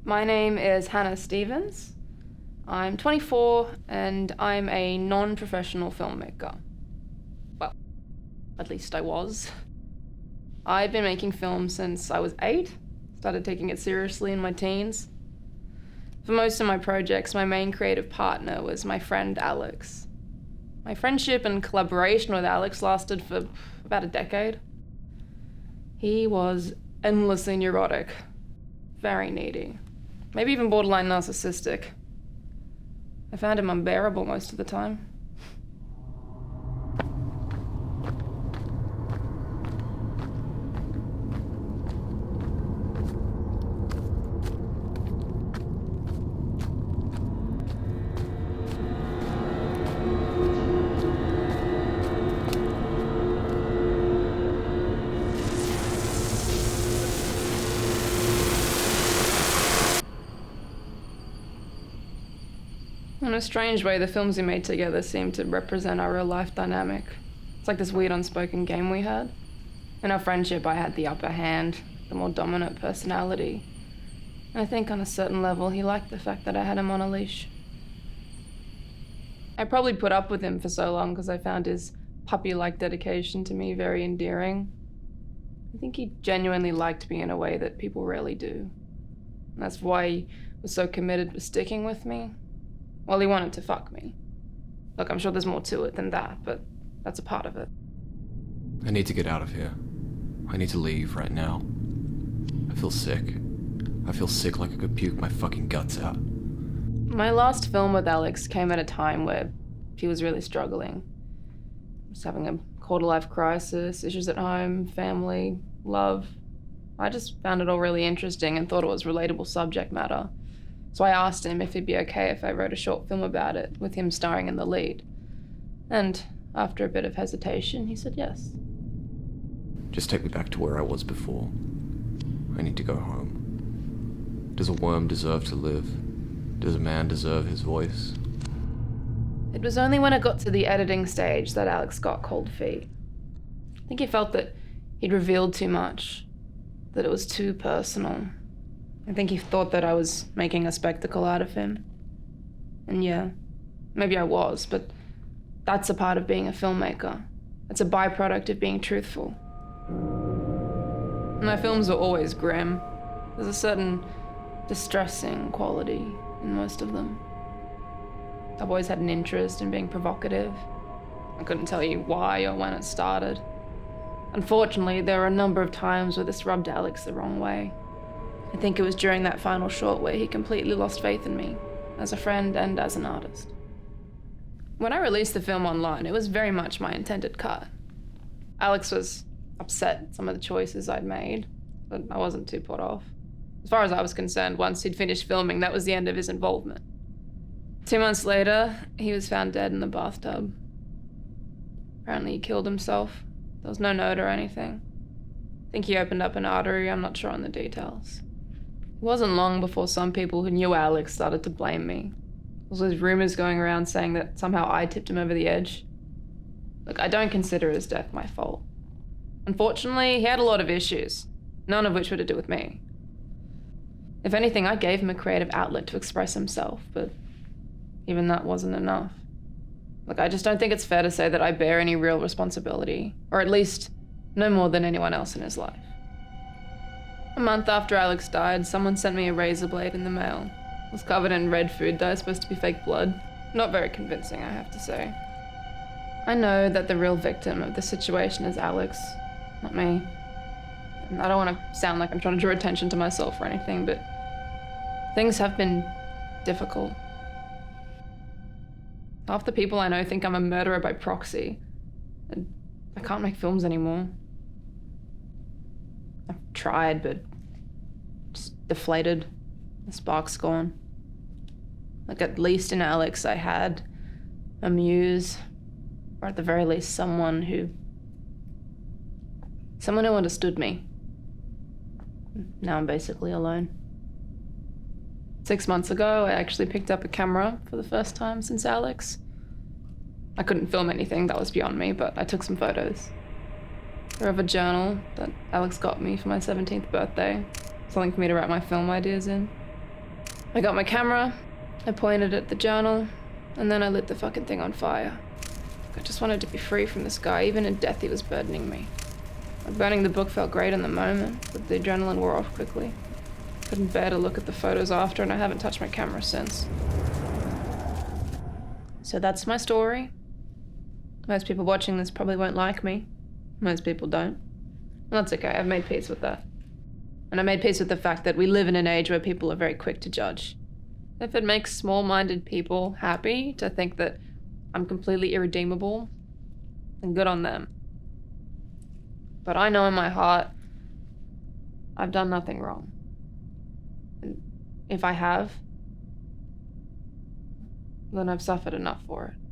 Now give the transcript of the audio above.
My name is Hanna Stevens. I'm 24 and I'm a non-professional filmmaker. Well, at least I was. I've been making films since I was 8, started taking it seriously in my teens. For most of my projects, my main creative partner was my friend Alex. My friendship and collaboration with Alex lasted for about a decade. He was endlessly neurotic, very needy, maybe even borderline narcissistic. I found him unbearable most of the time. In a strange way, the films we made together seemed to represent our real-life dynamic. It's like this weird unspoken game we had. In our friendship, I had the upper hand, the more dominant personality. And I think on a certain level, he liked the fact that I had him on a leash. I probably put up with him for so long because I found his puppy-like dedication to me very endearing. I think he genuinely liked me in a way that people rarely do. And that's why he was so committed to sticking with me. Well, he wanted to fuck me. Look, I'm sure there's more to it than that, but that's a part of it. I need to get out of here. I need to leave right now. I feel sick. I feel sick like I could puke my fucking guts out. My last film with Alex came at a time where he was really struggling. He was having a quarter-life crisis, issues at home, family, love. I just found it all really interesting and thought it was relatable subject matter. So I asked him if he'd be okay if I wrote a short film about it, with him starring in the lead. And after a bit of hesitation, he said yes. Just take me back to where I was before. I need to go home. Does a worm deserve to live? Does a man deserve his voice? It was only when it got to the editing stage that Alex got cold feet. I think he felt that he'd revealed too much, that it was too personal. I think he thought that I was making a spectacle out of him. And yeah, maybe I was, but that's a part of being a filmmaker. It's a byproduct of being truthful. My films are always grim. There's a certain distressing quality in most of them. I've always had an interest in being provocative. I couldn't tell you why or when it started. Unfortunately, there were a number of times where this rubbed Alex the wrong way. I think it was during that final short where he completely lost faith in me, as a friend and as an artist. When I released the film online, it was very much my intended cut. Alex was upset at some of the choices I'd made, but I wasn't too put off. As far as I was concerned, once he'd finished filming, that was the end of his involvement. 2 months later, he was found dead in the bathtub. Apparently he killed himself. There was no note or anything. I think he opened up an artery, I'm not sure on the details. It wasn't long before some people who knew Alex started to blame me. There was those rumors going around saying that somehow I tipped him over the edge. Look, I don't consider his death my fault. Unfortunately, he had a lot of issues, none of which were to do with me. If anything, I gave him a creative outlet to express himself, but even that wasn't enough. Look, I just don't think it's fair to say that I bear any real responsibility, or at least no more than anyone else in his life. A month after Alex died, someone sent me a razor blade in the mail. It was covered in red food dye, supposed to be fake blood. Not very convincing, I have to say. I know that the real victim of the situation is Alex, not me. And I don't want to sound like I'm trying to draw attention to myself or anything, but things have been difficult. Half the people I know think I'm a murderer by proxy, and I can't make films anymore. I've tried, but just deflated. The spark's gone. Like, at least in Alex, I had a muse, or at the very least, someone who understood me. Now I'm basically alone. 6 months ago, I actually picked up a camera for the first time since Alex. I couldn't film anything, that was beyond me, but I took some photos. I have a journal that Alex got me for my 17th birthday. Something for me to write my film ideas in. I got my camera, I pointed at the journal, and then I lit the fucking thing on fire. I just wanted to be free from this guy. Even in death, he was burdening me. Burning the book felt great in the moment, but the adrenaline wore off quickly. Couldn't bear to look at the photos after, and I haven't touched my camera since. So that's my story. Most people watching this probably won't like me. Most people don't. Well, that's okay, I've made peace with that. And I made peace with the fact that we live in an age where people are very quick to judge. If it makes small-minded people happy to think that I'm completely irredeemable, then good on them. But I know in my heart, I've done nothing wrong. And if I have, then I've suffered enough for it.